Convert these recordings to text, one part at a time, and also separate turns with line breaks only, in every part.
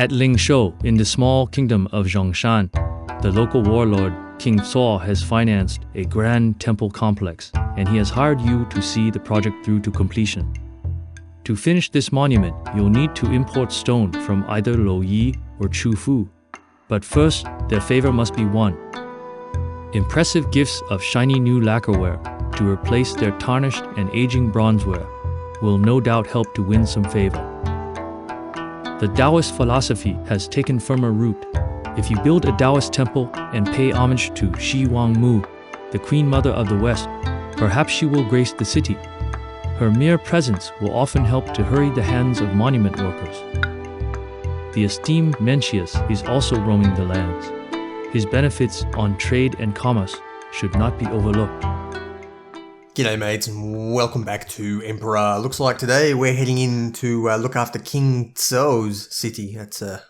At Lingshou, in the small kingdom of Zhongshan, the local warlord King Cuo has financed a grand temple complex, and he has hired you to see the project through to completion. To finish this monument, you'll need to import stone from either Luoyi or Chufu. But first, their favor must be won. Impressive gifts of shiny new lacquerware to replace their tarnished and aging bronzeware will no doubt help to win some favor. The Taoist philosophy has taken firmer root. If you build a Taoist temple and pay homage to Shi Wangmu, the Queen Mother of the West, perhaps she will grace the city. Her mere presence will often help to hurry the hands of monument workers. The esteemed Mencius is also roaming the lands. His benefits on trade and commerce should not be overlooked.
G'day mates and welcome back to Emperor. Looks like today we're heading in to look after King Cuo's city.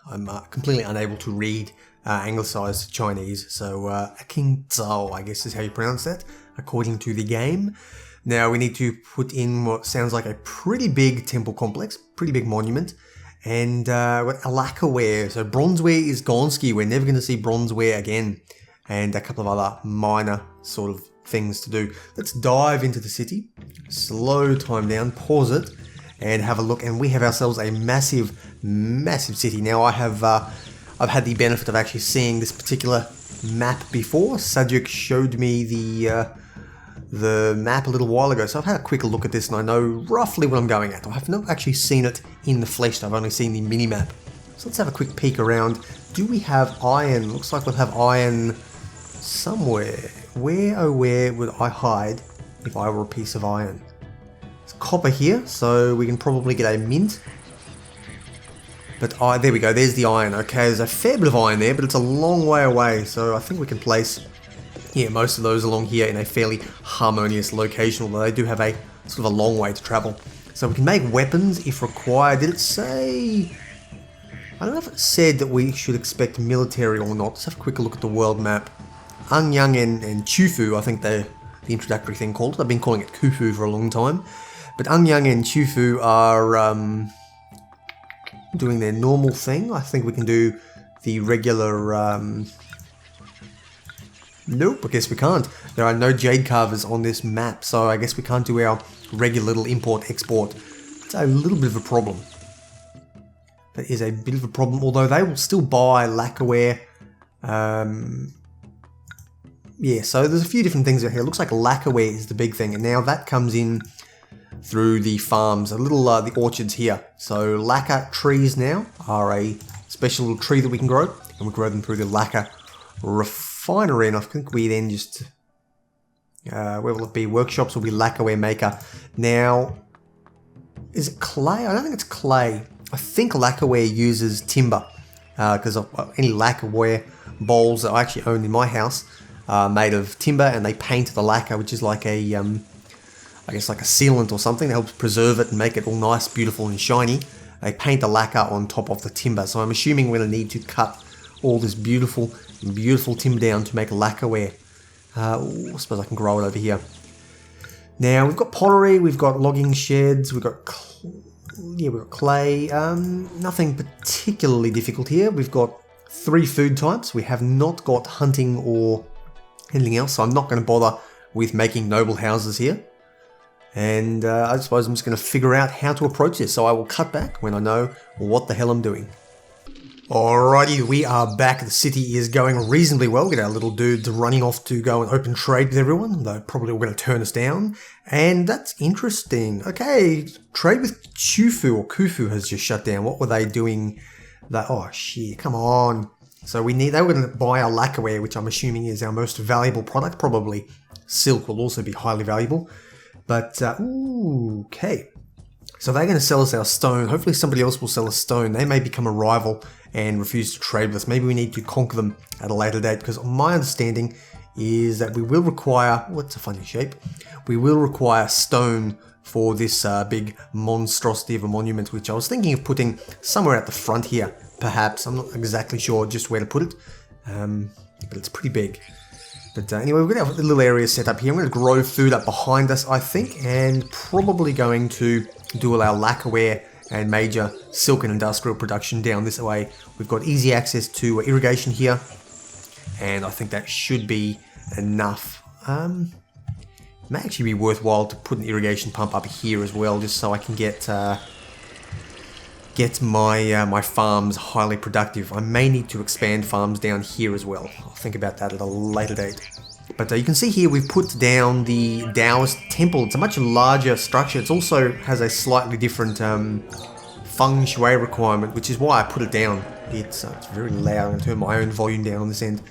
I'm completely unable to read anglicised Chinese, so King Cuo, I guess is how you pronounce that, according to the game. Now we need to put in what sounds like a pretty big temple complex, pretty big monument, and lacquerware. So bronzeware is gonski. We're never going to see bronzeware again, and a couple of other minor sort of things to do. Let's dive into the city, slow time down, pause it, and have a look. And we have ourselves a massive city. Now I've had the benefit of actually seeing this particular map before. Sajik showed me the map a little while ago, so I've had a quick look at this and I know roughly what I'm going at. I have not actually seen it in the flesh, I've only seen the mini map. So let's have a quick peek around. Do we have iron? Looks like we'll have iron somewhere. Where, oh where would I hide if I were a piece of iron? There's copper here, so we can probably get a mint. But there we go, there's the iron. Okay, there's a fair bit of iron there, but it's a long way away, so I think we can place most of those along here in a fairly harmonious location, although they do have a sort of a long way to travel. So we can make weapons if required. Did it say... I don't know if it said that we should expect military or not. Let's have a quick look at the world map. Anyang and Chufu, I think they're the introductory thing called it. I've been calling it Kufu for a long time. But Anyang and Chufu are doing their normal thing. I think we can do the regular... Nope, I guess we can't. There are no jade carvers on this map, so I guess we can't do our regular little import-export. It's a little bit of a problem. That is a bit of a problem, although they will still buy lacquerware. Yeah, so there's a few different things out here. It looks like lacquerware is the big thing, and now that comes in through the farms, the orchards here. So lacquer trees now are a special little tree that we can grow, and we grow them through the lacquer refinery, and I think we then just, where will it be? Workshops will be lacquerware maker. Now, is it clay? I don't think it's clay. I think lacquerware uses timber, because any lacquerware bowls that I actually own in my house are made of timber, and they paint the lacquer, which is like a, I guess like a sealant or something that helps preserve it and make it all nice, beautiful and shiny. They paint the lacquer on top of the timber, so I'm assuming we're going to need to cut all this beautiful timber down to make lacquerware. I suppose I can grow it over here. Now we've got pottery, we've got logging sheds, we've got clay. Nothing particularly difficult here. We've got 3 food types. We have not got hunting or anything else, so I'm not going to bother with making noble houses here. And I suppose I'm just going to figure out how to approach this. So I will cut back when I know what the hell I'm doing. Alrighty, we are back. The city is going reasonably well. We got our little dudes running off to go and open trade with everyone, though probably all going to turn us down. And that's interesting. Okay, trade with Chufu or Kufu has just shut down. What were they doing? Oh shit, come on. So they were going to buy our lacquerware, which I'm assuming is our most valuable product. Probably silk will also be highly valuable. But, okay. So they're going to sell us our stone. Hopefully somebody else will sell us stone. They may become a rival and refuse to trade with us. Maybe we need to conquer them at a later date, because my understanding is that we will require... What's a funny shape? We will require stone for this big monstrosity of a monument, which I was thinking of putting somewhere at the front here, perhaps. I'm not exactly sure just where to put it, but it's pretty big. But anyway, we're going to have a little area set up here. I'm going to grow food up behind us, I think, and probably going to do all our lacquerware and major silk and industrial production down this way. We've got easy access to irrigation here, and I think that should be enough. It may actually be worthwhile to put an irrigation pump up here as well, just so I can get my farms highly productive. I may need to expand farms down here as well. I'll think about that at a later date. But you can see here we've put down the Taoist temple. It's a much larger structure. It also has a slightly different feng shui requirement, which is why I put it down. It's very loud. I'm going to turn my own volume down on this end.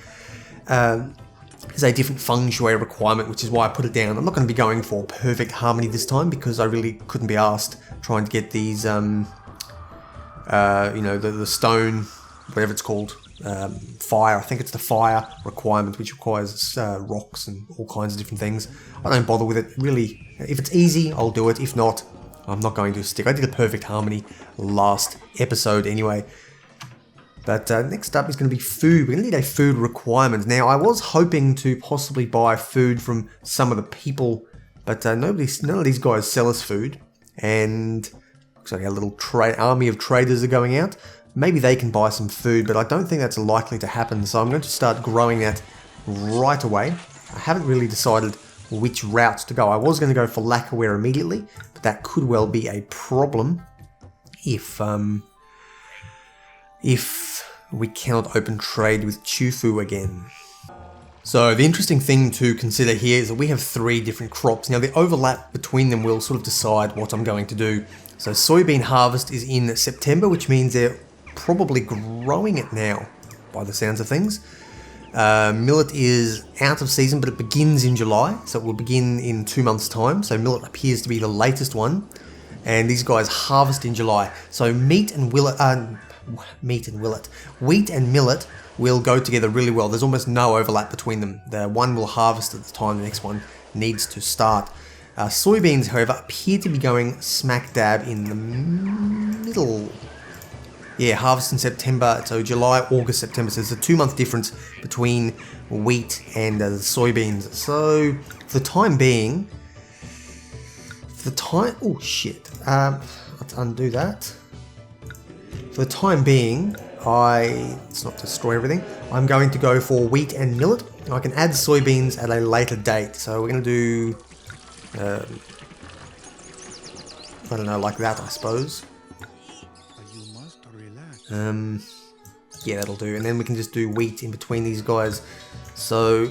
There's a different feng shui requirement, which is why I put it down. I'm not going to be going for perfect harmony this time because I really couldn't be asked trying to get these, the stone, whatever it's called, fire. I think it's the fire requirement, which requires rocks and all kinds of different things. I don't bother with it, really. If it's easy, I'll do it. If not, I'm not going to stick. I did a perfect harmony last episode anyway. But next up is going to be food. We're going to need a food requirement. Now, I was hoping to possibly buy food from some of the people, but none of these guys sell us food. And looks like a little army of traders are going out. Maybe they can buy some food, but I don't think that's likely to happen. So I'm going to start growing that right away. I haven't really decided which route to go. I was going to go for lacquerware immediately, but that could well be a problem if we cannot open trade with Chufu again. So the interesting thing to consider here is that we have 3 different crops. Now the overlap between them will sort of decide what I'm going to do. So soybean harvest is in September, which means they're probably growing it now by the sounds of things. Millet is out of season, but it begins in July, so it will begin in 2 months' time. So millet appears to be the latest one, and these guys harvest in July. So wheat and millet will go together really well. There's almost no overlap between them. The one will harvest at the time the next one needs to start. Soybeans, however, appear to be going smack dab in the middle. Yeah, harvest in September, so July, August, September. So there's a 2-month difference between wheat and the soybeans. So for the time being, oh shit, let's undo that. For the time being, let's not destroy everything. I'm going to go for wheat and millet. I can add soybeans at a later date. So we're going to do, I don't know, like that, I suppose. Yeah, that'll do. And then we can just do wheat in between these guys. So,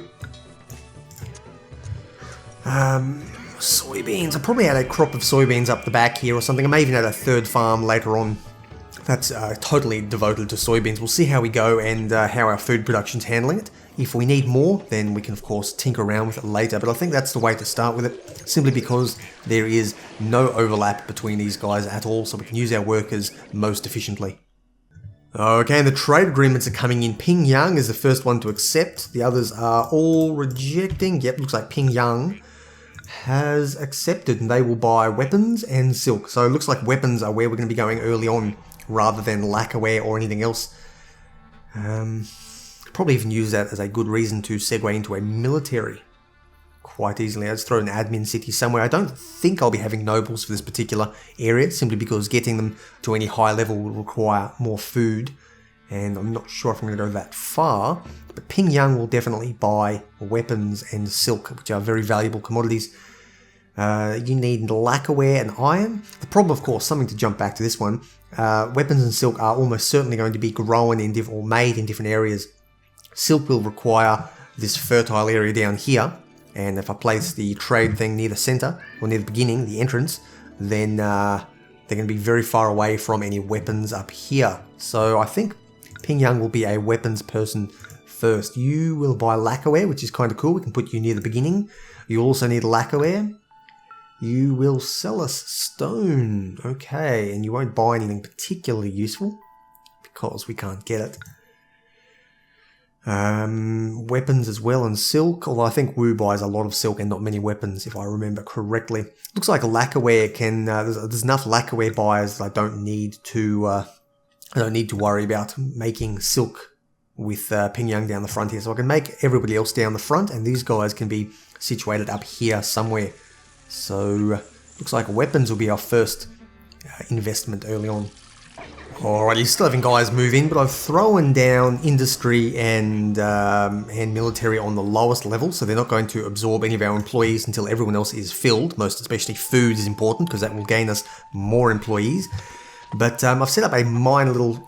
soybeans. I'll probably add a crop of soybeans up the back here or something. I may even add a 3rd farm later on that's totally devoted to soybeans. We'll see how we go and how our food production's handling it. If we need more, then we can of course tinker around with it later, but I think that's the way to start with it, simply because there is no overlap between these guys at all, so we can use our workers most efficiently. Okay, and the trade agreements are coming in. Pingyang is the first one to accept. The others are all rejecting. Yep, looks like Pingyang has accepted, and they will buy weapons and silk. So it looks like weapons are where we're going to be going early on, rather than lacquerware or anything else. Probably even use that as a good reason to segue into a military quite easily. I'll just throw an admin city somewhere. I don't think I'll be having nobles for this particular area, simply because getting them to any high level will require more food, and I'm not sure if I'm going to go that far. But Pingyang will definitely buy weapons and silk, which are very valuable commodities. You need lacquerware and iron. The problem, of course, something to jump back to this one, weapons and silk are almost certainly going to be grown in or made in different areas. Silk will require this fertile area down here, and if I place the trade thing near the center, or near the beginning, the entrance, then they're going to be very far away from any weapons up here. So I think Pingyang will be a weapons person first. You will buy lacquerware, which is kind of cool. We can put you near the beginning. You also need lacquerware. You will sell us stone. Okay, and you won't buy anything particularly useful because we can't get it. Weapons as well and silk, although I think Wu buys a lot of silk and not many weapons, if I remember correctly. Looks like lacquerware can, there's enough lacquerware buyers that I don't need to worry about making silk with Pingyang down the front here. So I can make everybody else down the front, and these guys can be situated up here somewhere. So looks like weapons will be our first investment early on. Alrighty, still having guys move in, but I've thrown down industry and military on the lowest level, so they're not going to absorb any of our employees until everyone else is filled. Most especially food is important because that will gain us more employees. But I've set up a tiny little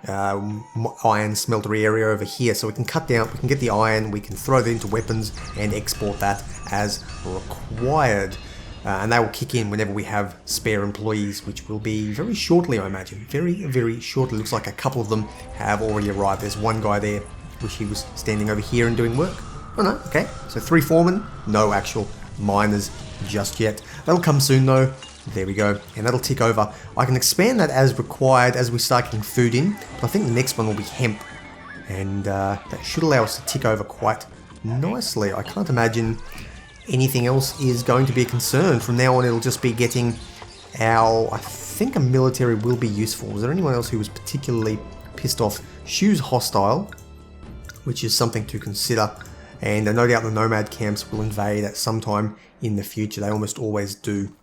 iron smeltery area over here, so we can cut down, we can get the iron, we can throw that into weapons and export that as required. And that will kick in whenever we have spare employees, which will be very shortly, I imagine. Very, very shortly. Looks like a couple of them have already arrived. There's one guy there. Wish he was standing over here and doing work. Oh no, okay. So 3 foremen, no actual miners just yet. That'll come soon though. There we go. And that'll tick over. I can expand that as required as we start getting food in. But I think the next one will be hemp. And that should allow us to tick over quite nicely. I can't imagine anything else is going to be a concern. From now on, it'll just be getting I think a military will be useful. Was there anyone else who was particularly pissed off? Zhou's hostile, which is something to consider. And no doubt the nomad camps will invade at some time in the future. They almost always do.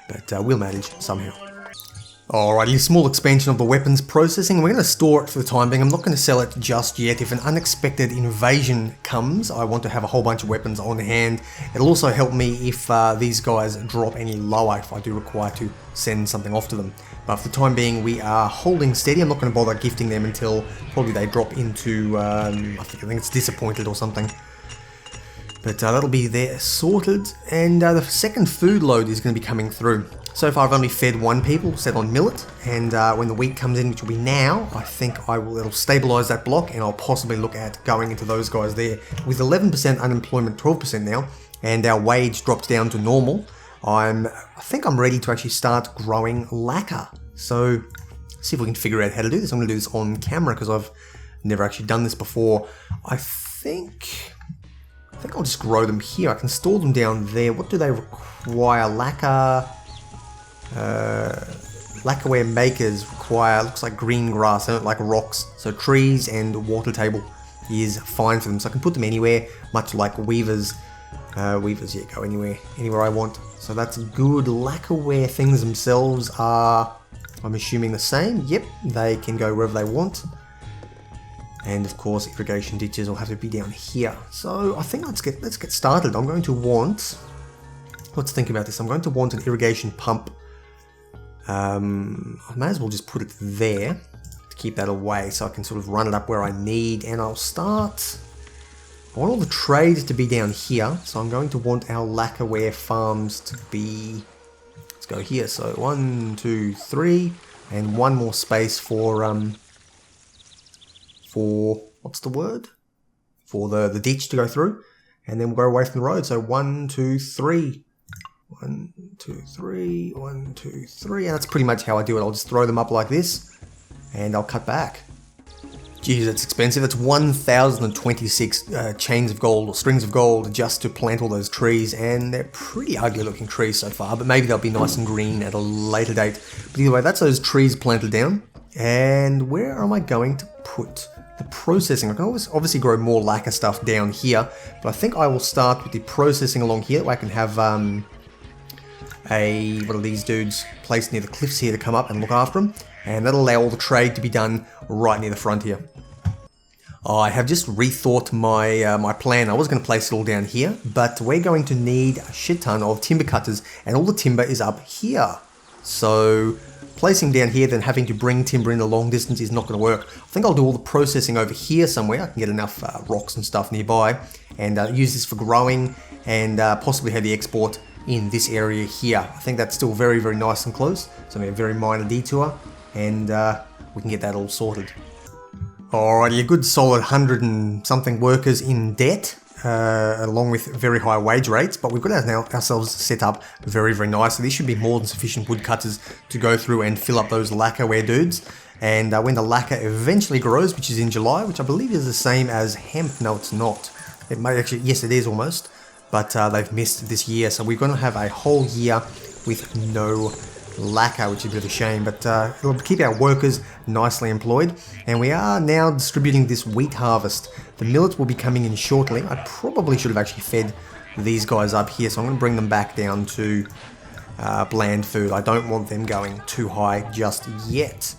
But we'll manage somehow. Alrighty, a small expansion of the weapons processing. We're going to store it for the time being. I'm not going to sell it just yet. If an unexpected invasion comes, I want to have a whole bunch of weapons on hand. It'll also help me if these guys drop any lower, if I do require to send something off to them. But for the time being, we are holding steady. I'm not going to bother gifting them until probably they drop into, I think it's disappointed or something. But that'll be there sorted. And the second food load is going to be coming through. So far I've only fed 1 people, set on millet, and when the wheat comes in, which will be now, I think it'll stabilise that block, and I'll possibly look at going into those guys there. With 11% unemployment, 12% now, and our wage drops down to normal, I think I'm ready to actually start growing lacquer. So, let's see if we can figure out how to do this. I'm going to do this on camera because I've never actually done this before. I think I'll just grow them here. I can store them down there. What do they require? Lacquer... lacquerware makers require, looks like green grass, they don't like rocks, so trees and water table is fine for them, so I can put them anywhere, much like weavers. Weavers, yeah, go anywhere I want, so that's good. Lacquerware things themselves are, I'm assuming, the same. Yep, they can go wherever they want, and of course irrigation ditches will have to be down here. So I think let's get started. I'm going to want, let's think about this. I'm going to want an irrigation pump. I may as well just put it there to keep that away so I can sort of run it up where I need, and I'll start. I want all the trades to be down here, so I'm going to want our lacquerware farms to be, let's go here, so 1, 2, 3, and 1 more space for what's the word? For the ditch to go through, and then we'll go away from the road, so 1, 2, 3. 1, 2, 3, 1, 2, 3, and that's pretty much how I do it. I'll just throw them up like this, and I'll cut back. Geez, that's expensive. That's 1,026 chains of gold, or strings of gold, just to plant all those trees, and they're pretty ugly looking trees so far, but maybe they'll be nice and green at a later date. But either way, that's those trees planted down, and where am I going to put the processing? I can always obviously grow more lacquer stuff down here, but I think I will start with the processing along here, that way I can have one of these dudes placed near the cliffs here to come up and look after them, and that'll allow all the trade to be done right near the front here. I have just rethought my plan. I was going to place it all down here, but we're going to need a shit ton of timber cutters, and all the timber is up here. So placing down here, then having to bring timber in a long distance is not going to work. I think I'll do all the processing over here somewhere. I can get enough rocks and stuff nearby, and use this for growing, and possibly have the export in this area here. I think that's still very, very nice and close. It's only a very minor detour, and we can get that all sorted. Alrighty, a good solid 100 and something workers in debt, along with very high wage rates, but we've got ourselves set up very, very nicely. These should be more than sufficient woodcutters to go through and fill up those lacquerware dudes. And when the lacquer eventually grows, which is in July, which I believe is the same as hemp. No, it's not. It may actually, yes, it is almost. But they've missed this year, so we're going to have a whole year with no lacquer, which is a bit of a shame, but it'll keep our workers nicely employed. And we are now distributing this wheat harvest. The millet will be coming in shortly. I probably should have actually fed these guys up here, so I'm going to bring them back down to bland food. I don't want them going too high just yet.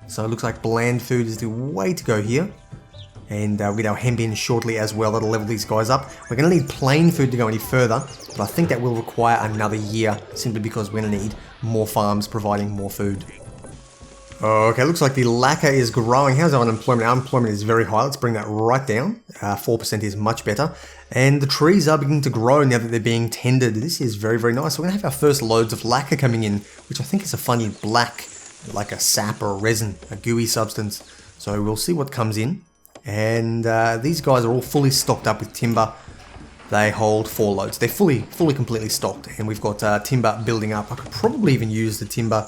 So it looks like bland food is the way to go here. And we'll get our hemp in shortly as well. That'll level these guys up. We're going to need plain food to go any further, but I think that will require another year simply because we're going to need more farms providing more food. Okay, looks like the lacquer is growing. How's our unemployment? Our unemployment is very high. Let's bring that right down. 4% is much better. And the trees are beginning to grow now that they're being tended. This is very, very nice. We're going to have our first loads of lacquer coming in, which I think is a funny black, like a sap or a resin, a gooey substance. So we'll see what comes in. And these guys are all fully stocked up with timber. They hold 4 loads. They're fully completely stocked. And we've got timber building up. I could probably even use the timber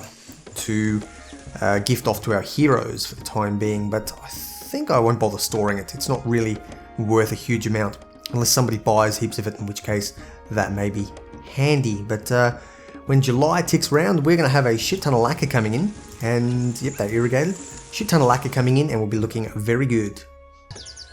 to gift off to our heroes for the time being, but I think I won't bother storing it. It's not really worth a huge amount unless somebody buys heaps of it, in which case that may be handy. But when July ticks round, we're going to have a shit ton of lacquer coming in, and yep, they're irrigated. Shit ton of lacquer coming in, and we'll be looking very good.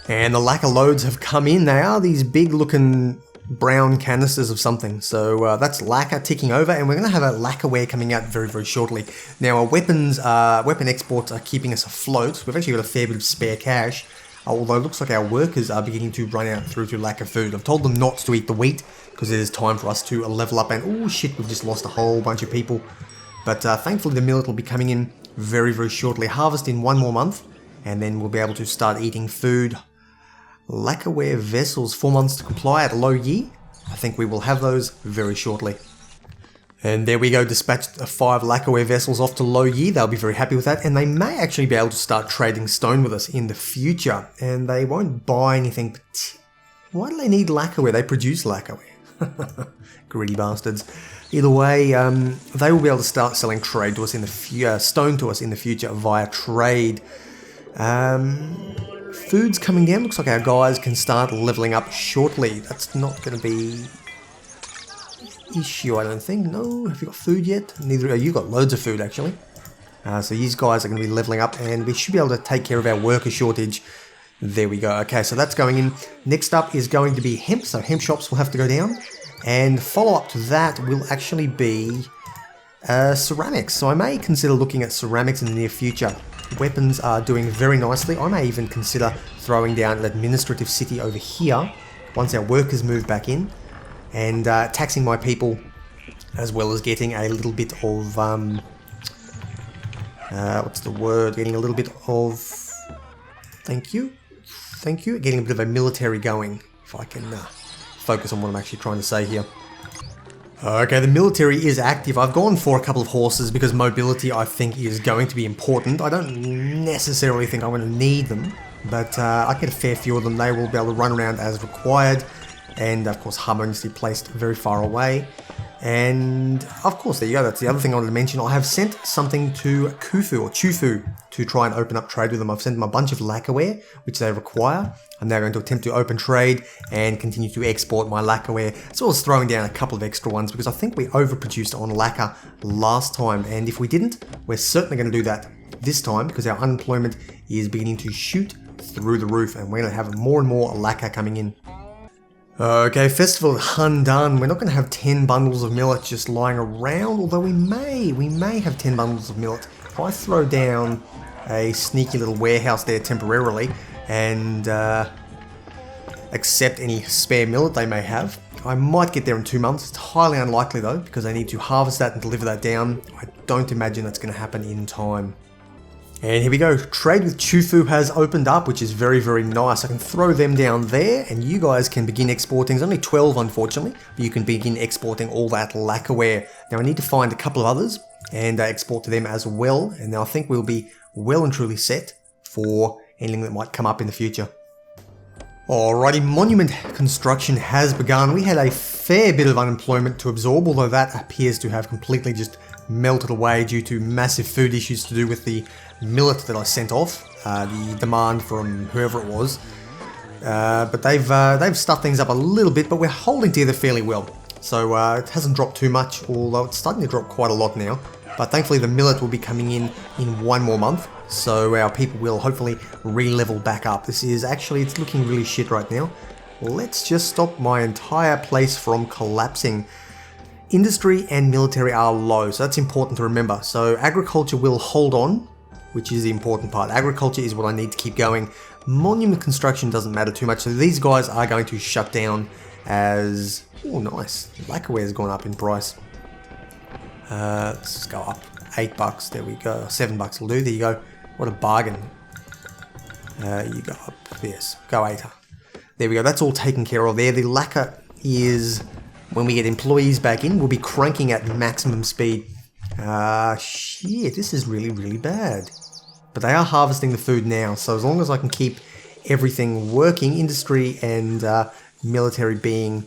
And the lacquer loads have come in. They are these big looking brown canisters of something. So that's lacquer ticking over, and we're going to have a lacquerware coming out very, very shortly. Now our weapon exports are keeping us afloat. We've actually got a fair bit of spare cash, although it looks like our workers are beginning to run out through to lack of food. I've told them not to eat the wheat because it is time for us to level up, and oh shit, we've just lost a whole bunch of people. But thankfully the millet will be coming in very, very shortly. Harvest in 1 more month, and then we'll be able to start eating food. Lacquerware vessels, 4 months to comply at low ye. I think we will have those very shortly. And there we go, dispatched 5 lacquerware vessels off to low ye. They'll be very happy with that, and they may actually be able to start trading stone with us in the future. And they won't buy anything. Why do they need lacquerware? They produce lacquerware. Greedy bastards. Either way, they will be able to start selling trade to us in the stone to us in the future via trade. Food's coming down. Looks like our guys can start leveling up shortly. That's not going to be an issue, I don't think. No, have you got food yet? Neither. You got loads of food actually. So these guys are going to be leveling up, and we should be able to take care of our worker shortage. There we go. Okay, so that's going in. Next up is going to be hemp. So hemp shops will have to go down, and follow up to that will actually be ceramics. So I may consider looking at ceramics in the near future. Weapons are doing very nicely. I may even consider throwing down an administrative city over here once our workers move back in, and taxing my people, as well as getting a little bit of what's the word? Getting a little bit of getting a bit of a military going. If I can focus on what I'm actually trying to say here. Okay, the military is active. I've gone for a couple of horses because mobility, I think, is going to be important. I don't necessarily think I'm going to need them, but I get a fair few of them. They will be able to run around as required, and of course harmoniously placed very far away. And of course, there you go. That's the other thing I wanted to mention. I have sent something to Chufu to try and open up trade with them. I've sent them a bunch of lacquerware, which they require. I'm now going to attempt to open trade and continue to export my lacquerware, as well as throwing down a couple of extra ones, because I think we overproduced on lacquer last time. And if we didn't, we're certainly going to do that this time, because our unemployment is beginning to shoot through the roof, and we're going to have more and more lacquer coming in. Okay, Festival Handan. We're not going to have 10 bundles of millet just lying around, although we may have 10 bundles of millet. If I throw down a sneaky little warehouse there temporarily and accept any spare millet they may have, I might get there in 2 months. It's highly unlikely though, because they need to harvest that and deliver that down. I don't imagine that's going to happen in time. And here we go, trade with Chufu has opened up, which is very, very nice. I can throw them down there, and you guys can begin exporting. There's only 12, unfortunately, but you can begin exporting all that lacquerware. Now, I need to find a couple of others and export to them as well, and now I think we'll be well and truly set for anything that might come up in the future. Alrighty, monument construction has begun. We had a fair bit of unemployment to absorb, although that appears to have completely just melted away due to massive food issues to do with the millet that I sent off, the demand from whoever it was. But they've stuffed things up a little bit, but we're holding together fairly well. So it hasn't dropped too much, although it's starting to drop quite a lot now. But thankfully the millet will be coming in 1 more month, so our people will hopefully re-level back up. It's looking really shit right now. Let's just stop my entire place from collapsing. Industry and military are low, so that's important to remember. So agriculture will hold on, which is the important part. Agriculture is what I need to keep going. Monument construction doesn't matter too much, so these guys are going to shut down as... Oh, nice. Lacquerware has gone up in price. Let's just go up. $8, there we go. $7 will do, there you go. What a bargain. You go up, yes, go 8. There we go, that's all taken care of there. The lacquer is, when we get employees back in, we'll be cranking at maximum speed. Shit, this is really, really bad. But they are harvesting the food now, so as long as I can keep everything working, industry and military being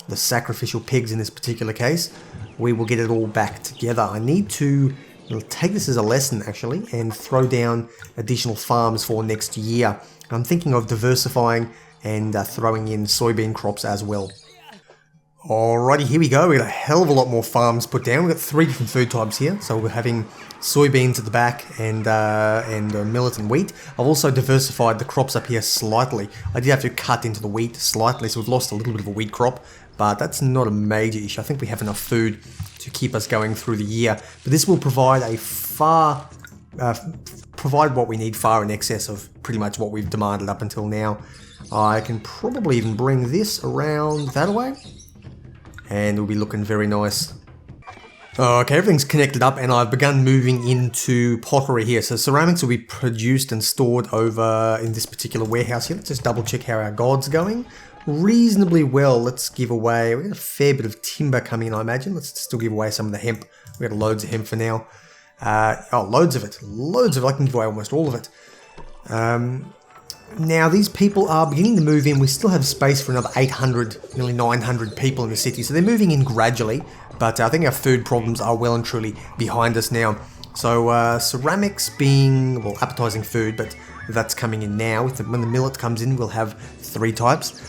the sacrificial pigs in this particular case, we will get it all back together. I need to take this as a lesson actually and throw down additional farms for next year. I'm thinking of diversifying and throwing in soybean crops as well. Alrighty, here we go. We got a hell of a lot more farms put down. We've got 3 different food types here. So we're having soybeans at the back and millet and wheat. I've also diversified the crops up here slightly. I did have to cut into the wheat slightly, so we've lost a little bit of a wheat crop, but that's not a major issue. I think we have enough food to keep us going through the year. But this will provide provide what we need far in excess of pretty much what we've demanded up until now. I can probably even bring this around that way, and it'll be looking very nice. Okay, everything's connected up and I've begun moving into pottery here. So ceramics will be produced and stored over in this particular warehouse here. Let's just double check how our god's going. Reasonably well. Let's give away, we've got a fair bit of timber coming in, I imagine. Let's still give away some of the hemp. We've got loads of hemp for now. Loads of it. Loads of it. I can give away almost all of it. Now, these people are beginning to move in. We still have space for another 800, nearly 900 people in the city. So they're moving in gradually. But I think our food problems are well and truly behind us now. So ceramics being, well, appetizing food, but that's coming in now. When the millet comes in, we'll have 3 types.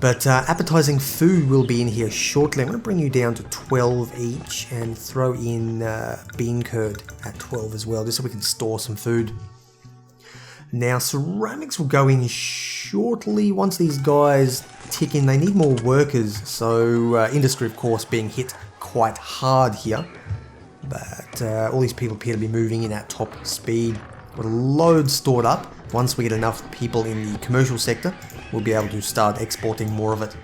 But appetizing food will be in here shortly. I'm going to bring you down to 12 each and throw in bean curd at 12 as well, just so we can store some food. Now, ceramics will go in shortly once these guys tick in. They need more workers, so industry, of course, being hit quite hard here. But all these people appear to be moving in at top speed. Got a load stored up. Once we get enough people in the commercial sector, we'll be able to start exporting more of it.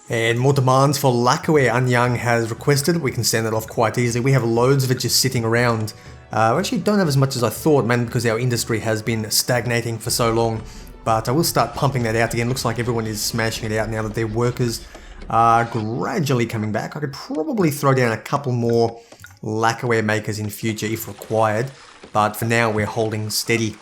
And more demands for lacquerware Anyang has requested. We can send that off quite easily. We have loads of it just sitting around. We actually don't have as much as I thought, mainly because our industry has been stagnating for so long. But I will start pumping that out again. Looks like everyone is smashing it out now that their workers are gradually coming back. I could probably throw down a couple more lacquerware makers in future if required. But for now, we're holding steady.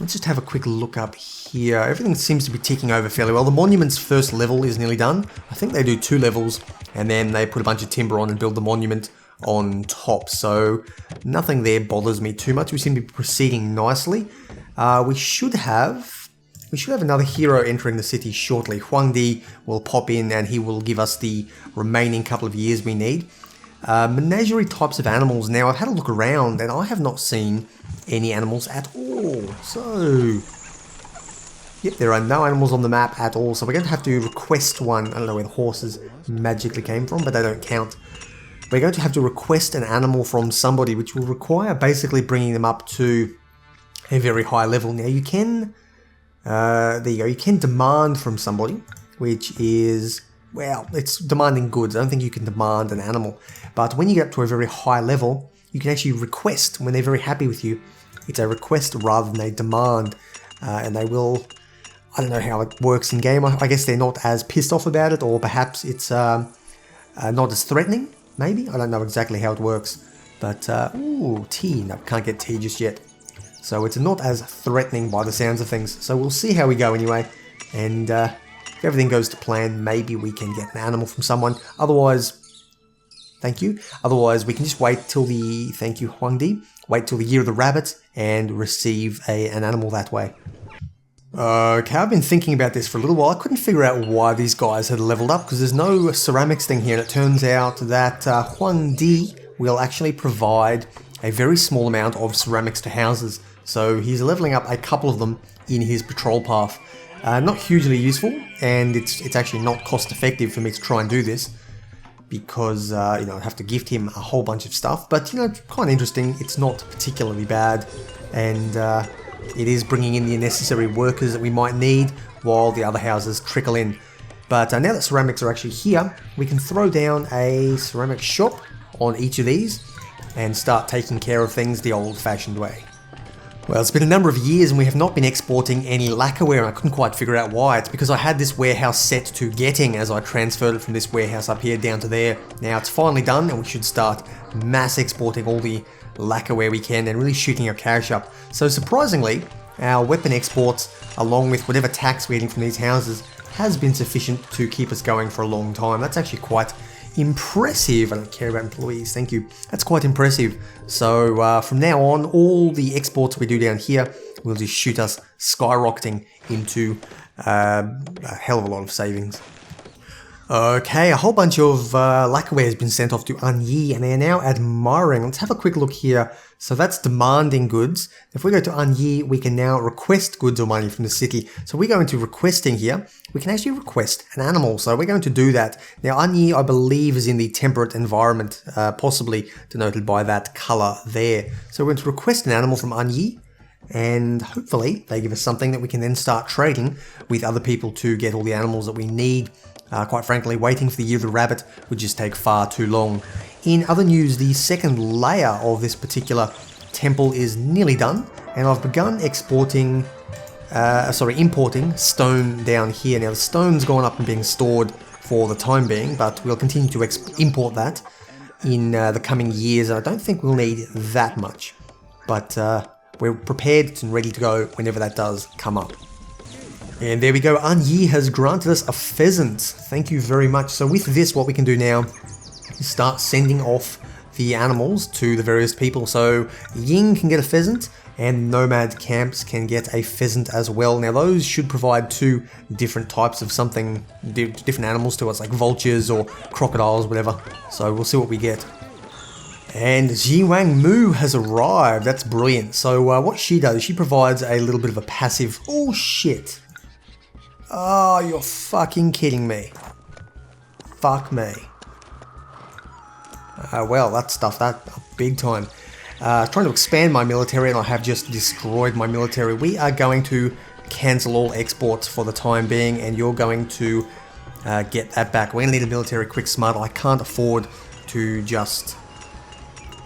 Let's just have a quick look up here. Everything seems to be ticking over fairly well. The monument's first level is nearly done. I think they do 2 levels, and then they put a bunch of timber on and build the monument on top. So nothing there bothers me too much. We seem to be proceeding nicely. We should have another hero entering the city shortly. Huangdi will pop in and he will give us the remaining couple of years we need. Menagerie types of animals. Now, I've had a look around and I have not seen any animals at all. So, yep, there are no animals on the map at all. So we're going to have to request one. I don't know where the horses magically came from, but they don't count. We're going to have to request an animal from somebody, which will require basically bringing them up to a very high level. Now, you can, there you go, you can demand from somebody, which is, well, it's demanding goods. I don't think you can demand an animal. But when you get up to a very high level, you can actually request when they're very happy with you. It's a request rather than a demand. And they will, I don't know how it works in game. I guess they're not as pissed off about it, or perhaps it's not as threatening, maybe. I don't know exactly how it works. But, ooh, tea. No, can't get tea just yet. So it's not as threatening by the sounds of things. So we'll see how we go anyway. And if everything goes to plan, maybe we can get an animal from someone. Otherwise, thank you. Otherwise, we can just wait till the, thank you, Huangdi, wait till the year of the rabbit and receive an animal that way. Okay, I've been thinking about this for a little while. I couldn't figure out why these guys had leveled up because there's no ceramics thing here. And it turns out that Huangdi will actually provide a very small amount of ceramics to houses. So he's leveling up a couple of them in his patrol path. Not hugely useful, and it's actually not cost effective for me to try and do this. because, you know, I'd have to gift him a whole bunch of stuff. But, you know, kind of interesting. It's not particularly bad. And it is bringing in the necessary workers that we might need while the other houses trickle in. But now that ceramics are actually here, we can throw down a ceramic shop on each of these and start taking care of things the old-fashioned way. Well, it's been a number of years and we have not been exporting any lacquerware, and I couldn't quite figure out why. It's because I had this warehouse set to getting as I transferred it from this warehouse up here down to there. Now it's finally done and we should start mass exporting all the lacquerware we can and really shooting our cash up. So surprisingly, our weapon exports, along with whatever tax we're getting from these houses, has been sufficient to keep us going for a long time. That's actually quite impressive. I don't care about employees, thank you. That's quite impressive. So from now on, all the exports we do down here will just shoot us skyrocketing into a hell of a lot of savings. Okay, a whole bunch of lacquerware has been sent off to Anyi and they are now admiring. Let's have a quick look here. So that's demanding goods. If we go to Anyi, we can now request goods or money from the city. So we go into requesting here. We can actually request an animal. So we're going to do that. Now Anyi, I believe, is in the temperate environment, possibly denoted by that color there. So we're going to request an animal from Anyi. And hopefully they give us something that we can then start trading with other people to get all the animals that we need. Quite frankly, waiting for the Year of the Rabbit would just take far too long. In other news, the second layer of this particular temple is nearly done, and I've begun importing stone down here. Now the stone's gone up and being stored for the time being, but we'll continue to import that in the coming years. I don't think we'll need that much, but we're prepared and ready to go whenever that does come up. And there we go, Anyi has granted us a pheasant. Thank you very much. So with this, what we can do now is start sending off the animals to the various people. So Ying can get a pheasant and nomad camps can get a pheasant as well. Now those should provide two different types of something, different animals to us, like vultures or crocodiles, whatever. So we'll see what we get. And Jiwang Mu has arrived. That's brilliant. So what she does, she provides a little bit of a passive... Oh shit. Oh, you're fucking kidding me. Fuck me. Well, that stuff, that big time. Trying to expand my military and I have just destroyed my military. We are going to cancel all exports for the time being and you're going to get that back. We're going to need a military quick smart. I can't afford to just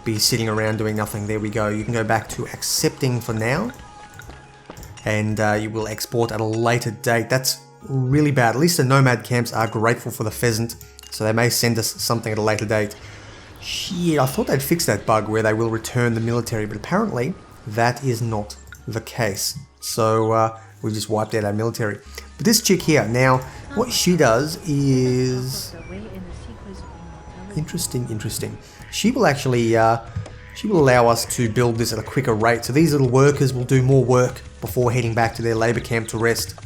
be sitting around doing nothing. There we go. You can go back to accepting for now. And you will export at a later date. That's really bad. At least the nomad camps are grateful for the pheasant, so they may send us something at a later date. Shit, I thought they'd fix that bug where they will return the military, but apparently that is not the case. So we just wiped out our military. But this chick here, now, what she does is... Interesting. She will actually... She will allow us to build this at a quicker rate. So these little workers will do more work before heading back to their labor camp to rest.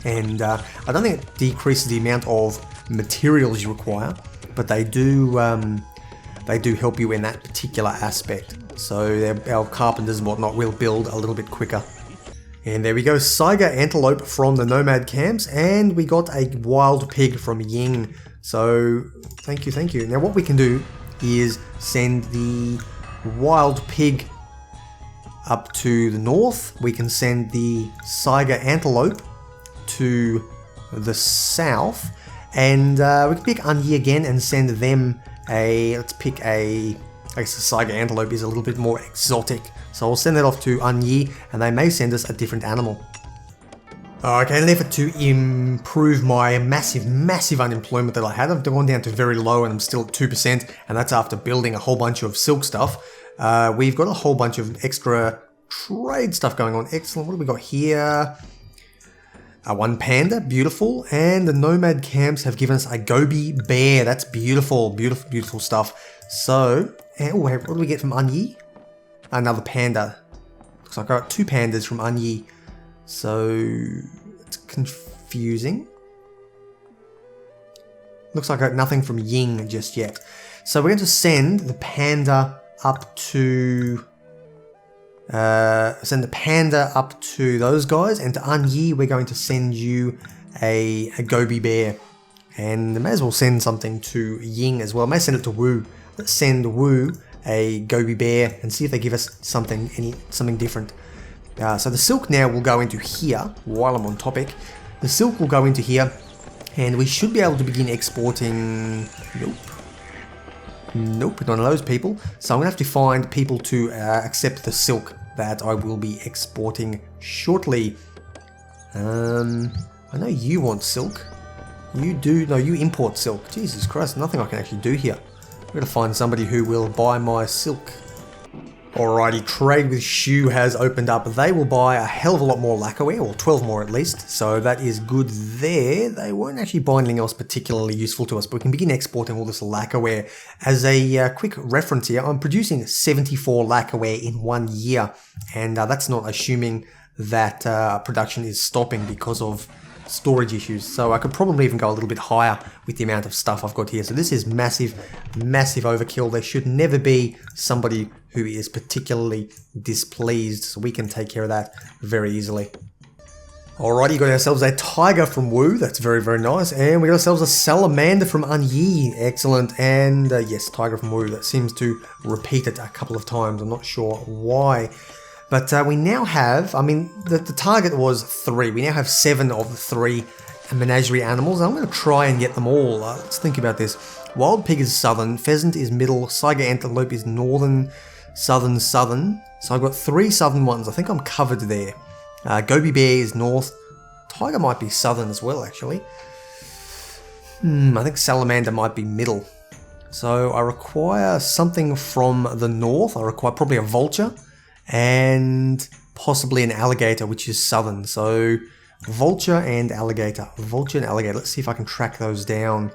And I don't think it decreases the amount of materials you require, but they do help you in that particular aspect. So our carpenters and whatnot will build a little bit quicker. And there we go, Saiga antelope from the nomad camps, and we got a wild pig from Ying. So thank you. Now what we can do is send the wild pig up to the north. We can send the Saiga antelope to the south, and we can pick Anyi again and send them let's pick I guess the Saiga antelope is a little bit more exotic, so I'll send that off to Anyi and they may send us a different animal. Okay, in an effort to improve my massive unemployment that I had, I've gone down to very low and I'm still at 2%, and that's after building a whole bunch of silk stuff. We've got a whole bunch of extra trade stuff going on. Excellent. What do we got here? One panda, beautiful. And the nomad camps have given us a gobi bear. That's beautiful stuff. So, what do we get from Anyi? Another panda. Looks like I got two pandas from Anyi. So, it's confusing. Looks like I got nothing from Ying just yet. So we're going to send the panda up to... send the panda up to those guys, and to Anyi we're going to send you a gobi bear. And I may as well send something to Ying as well. I may send it to Wu. Let's send Wu a goby bear and see if they give us something different. So the silk now will go into here while I'm on topic. The silk will go into here and we should be able to begin exporting. Nope, none of those people. So I'm gonna have to find people to accept the silk that I will be exporting shortly. I know you want silk. You do, no, you import silk. Jesus Christ, nothing I can actually do here. I'm gonna find somebody who will buy my silk. Alrighty, trade with Zhou has opened up. They will buy a hell of a lot more lacquerware, or 12 more at least, so that is good there. They won't actually buy anything else particularly useful to us, but we can begin exporting all this lacquerware. As a quick reference here, I'm producing 74 lacquerware in 1 year, and that's not assuming that production is stopping because of storage issues. So I could probably even go a little bit higher with the amount of stuff I've got here. So this is massive, massive overkill. There should never be somebody who is particularly displeased. So we can take care of that very easily. Alrighty, got ourselves a tiger from Wu. That's very, very nice. And we got ourselves a salamander from Anyi. Excellent. And yes, tiger from Wu. That seems to repeat it a couple of times. I'm not sure why. But we now have, I mean, the target was 3. We now have 7 of the 3 menagerie animals. I'm going to try and get them all. Let's think about this. Wild pig is southern, pheasant is middle, Saiga antelope is northern, southern. So I've got 3 southern ones. I think I'm covered there. Goby bear is north. Tiger might be southern as well, actually. I think salamander might be middle. So I require something from the north. I require probably a vulture. And possibly an alligator, which is southern. So vulture and alligator. Vulture and alligator. Let's see if I can track those down.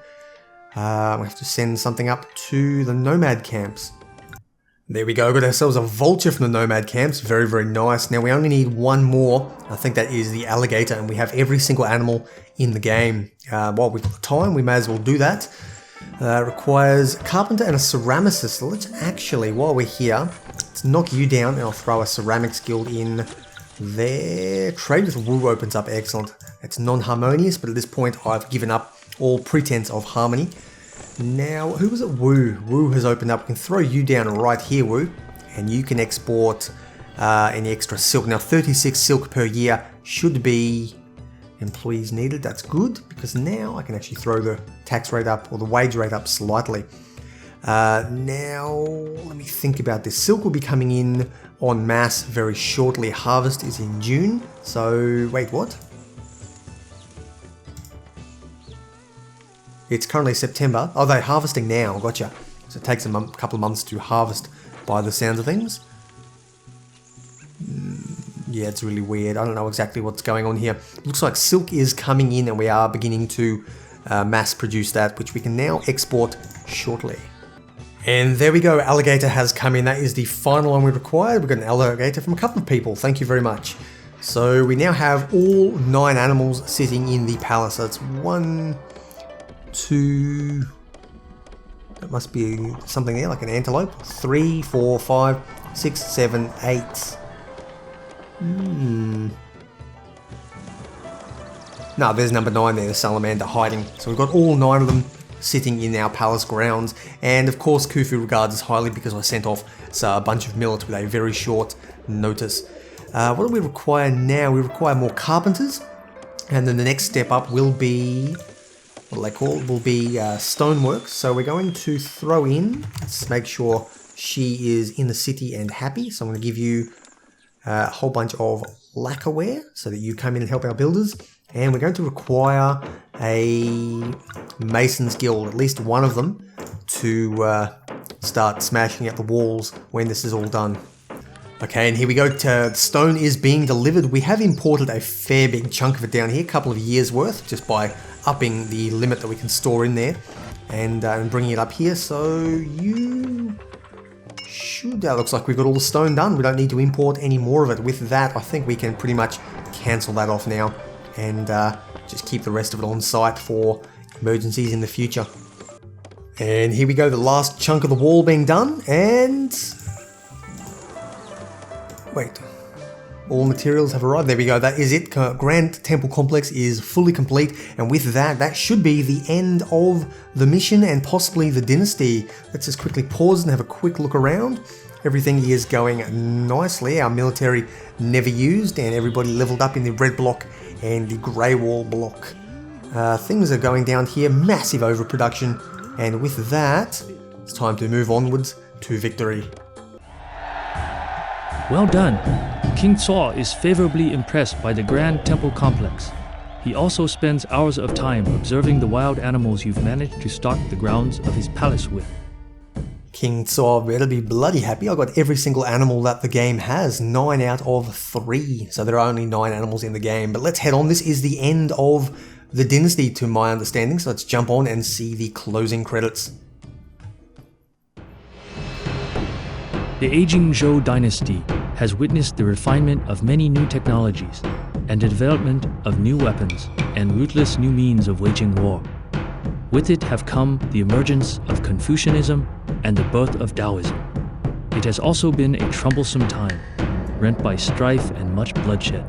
We have to send something up to the nomad camps. There we go. Got ourselves a vulture from the nomad camps. Very, very nice. Now we only need 1 more. I think that is the alligator, and we have every single animal in the game. While we've got the time, we may as well do that. Requires a carpenter and a ceramicist. So let's actually, while we're here, let's knock you down and I'll throw a ceramics guild in there. Trade with Wu opens up. Excellent. It's non-harmonious, but at this point I've given up all pretense of harmony. Now, who was it? Wu. Wu has opened up. We can throw you down right here, Wu, and you can export any extra silk. Now, 36 silk per year should be employees needed. That's good, because now I can actually throw the tax rate up, or the wage rate up slightly. Now, let me think about this. Silk will be coming in en masse very shortly. Harvest is in June. So, wait, what? It's currently September. Oh, they're harvesting now. Gotcha. So it takes a couple of months to harvest by the sounds of things. Yeah, it's really weird. I don't know exactly what's going on here. Looks like silk is coming in and we are beginning to mass produce that, which we can now export shortly. And there we go, alligator has come in. That is the final one we required. We've got an alligator from a couple of people. Thank you very much. So we now have all 9 animals sitting in the palace. So it's 1, 2, that must be something there, like an antelope. 3, 4, 5, 6, 7, 8. No, there's number 9 there, the salamander hiding. So we've got all 9 of them sitting in our palace grounds. And of course, Khufu regards us highly because I sent off a bunch of millet with a very short notice. What do we require now? We require more carpenters. And then the next step up will be, what they call it, will be stonework. So we're going to throw in, let's make sure she is in the city and happy. So I'm going to give you a whole bunch of lacquerware so that you come in and help our builders. And we're going to require a mason's guild, at least one of them, to start smashing out the walls when this is all done. Okay, and here we go. Stone is being delivered. We have imported a fair big chunk of it down here, a couple of years worth, just by upping the limit that we can store in there and bringing it up here. So you should, looks like we've got all the stone done. We don't need to import any more of it. With that, I think we can pretty much cancel that off now and just keep the rest of it on site for emergencies in the future. And here we go, the last chunk of the wall being done, and wait, All materials have arrived. There we go. That is it. Grand Temple Complex is fully complete. And with that, that should be the end of the mission and possibly the dynasty. Let's just quickly pause and have a quick look around. Everything is going nicely. Our military never used, and everybody leveled up in the red block and the grey wall block. Things are going down here. Massive overproduction. And with that, it's time to move onwards to victory.
Well done! King Cuo is favorably impressed by the Grand Temple Complex. He also spends hours of time observing the wild animals you've managed to stock the grounds of his palace with.
King Cuo better be bloody happy. I got every single animal that the game has, 9 out of 3. So there are only 9 animals in the game. But let's head on. This is the end of the dynasty to my understanding. So let's jump on and see the closing credits.
The aging Zhou dynasty has witnessed the refinement of many new technologies and the development of new weapons and ruthless new means of waging war. With it have come the emergence of Confucianism and the birth of Taoism. It has also been a troublesome time, rent by strife and much bloodshed.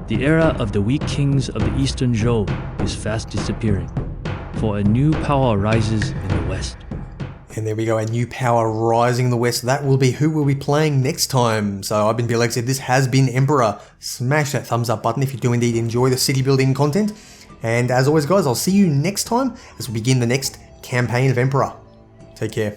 The era of the weak kings of the Eastern Zhou is fast disappearing, for a new power rises in the West.
And there we go, a new power rising in the West. That will be who we'll be playing next time. So I've been Blxz. This has been Emperor. Smash that thumbs up button if you do indeed enjoy the city building content. And as always, guys, I'll see you next time as we begin the next campaign of Emperor. Take care.